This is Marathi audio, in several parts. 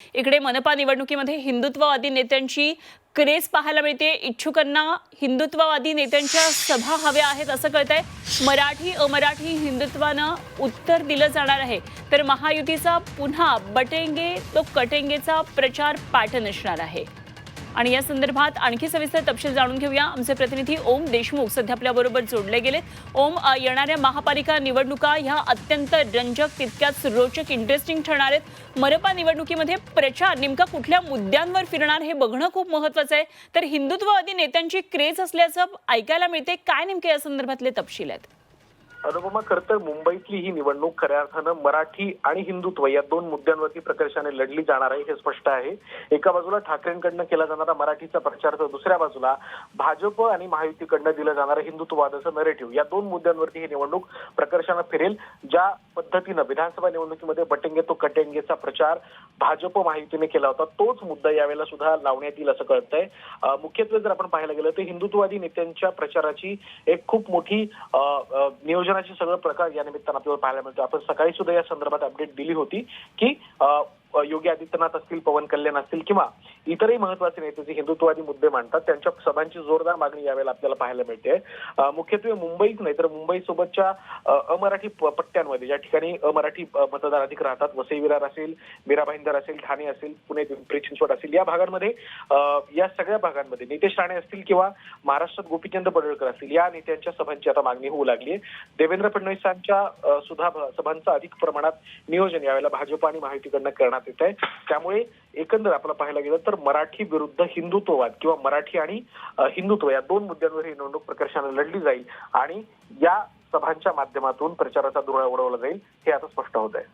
इकडे मनपा निवडणुकीमध्ये हिंदुत्ववादी नेत्यांची क्रेज पाहायला मिळते। इच्छुकांना हिंदुत्ववादी नेत्यांच्या सभा हव्या आहेत असं कळतंय। मराठी अमराठी हिंदुत्वानं उत्तर दिलं जाणार आहे, तर महायुतीचा पुन्हा बटेंगे तो कटेंगेचा प्रचार पॅटर्न असणार आहे। आणि या संदर्भात आणखी सविस्तर तपशील जाणून घेऊया। आमचे प्रतिनिधी ओम देशमुख सध्या आपल्या बरोबर जोडले गेलेत। ओम, येणाऱ्या महापालिका निवडणुका ह्या अत्यंत रंजक, तितक्याच रोचक, इंटरेस्टिंग ठरणार आहेत। मनपा निवडणुकीमध्ये प्रचार नेमका कुठल्या मुद्द्यांवर फिरणार हे बघणं खूप महत्त्वाचं आहे। तर हिंदुत्ववादी नेत्यांची क्रेज असल्याचं ऐकायला मिळते, काय नेमके या संदर्भातले तपशील आहेत? अनुपमा, खरं तर मुंबईतली ही निवडणूक खऱ्या अर्थानं मराठी आणि हिंदुत्व या दोन मुद्द्यांवरती प्रकर्षाने लढली जाणार आहे हे स्पष्ट आहे। एका बाजूला ठाकरेंकडनं केला जाणारा मराठीचा प्रचार, तर दुसऱ्या बाजूला भाजप आणि महायुतीकडनं दिलं जाणारं हिंदुत्ववादाचं नरेटिव्ह, या दोन मुद्द्यांवरती ही निवडणूक प्रकर्षानं फिरेल। ज्या पद्धतीनं विधानसभा निवडणुकीमध्ये बटेंगे तो कटेंगेचा प्रचार भाजप महायुतीने केला होता, तोच मुद्दा यावेळेला सुद्धा लावण्यात येईल असं कळतंय। मुख्यत्वे जर आपण पाहायला गेलं तर हिंदुत्ववादी नेत्यांच्या प्रचाराची एक खूप मोठी नियोजनाची सगळं प्रकार या निमित्तानं आपल्याला पाहायला मिळतो। आपण सकाळी सुद्धा या संदर्भात अपडेट दिली होती की योगी आदित्यनाथ असतील, पवन कल्याण असतील किंवा इतरही महत्वाचे नेते जे हिंदुत्ववादी मुद्दे मांडतात, त्यांच्या सभांची जोरदार मागणी यावेळेला आपल्याला पाहायला मिळते। मुख्यत्वे मुंबईच नाही तर मुंबई सोबतच्या अमराठी पट्ट्यांमध्ये, ज्या ठिकाणी अमराठी मतदार अधिक राहतात, वसई विरार असेल, मीरा भाईंदर असेल, ठाणे असेल, पुणे पिंपरी चिंचवड असेल, या भागांमध्ये या सगळ्या भागांमध्ये नितेश राणे असतील किंवा महाराष्ट्रात गोपीचंद पडळकर असतील, या नेत्यांच्या सभांची आता मागणी होऊ लागली आहे। देवेंद्र फडणवीसांच्या सुद्धा सभांचं अधिक प्रमाणात नियोजन यावेळेला भाजप आणि महायुतीकडनं करण्यात येत आहे। त्यामुळे एकंदर आपल्याला पाहायला गेलं तर मराठी विरुद्ध हिंदुत्ववाद किंवा मराठी आणि हिंदुत्व या दोन मुद्द्यांवर ही निवडणूक प्रकर्षाने लढली जाईल आणि या सभांच्या माध्यमातून प्रचाराचा धुरळा उडवला जाईल हे आता स्पष्ट होत आहे।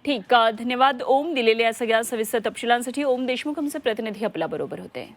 ठीक, धन्यवाद ओम, दिलेल्या सगळ्या सविस्तर तपशिलांसाठी। ओम देशमुख आमचे प्रतिनिधी आपल्या बरोबर होते।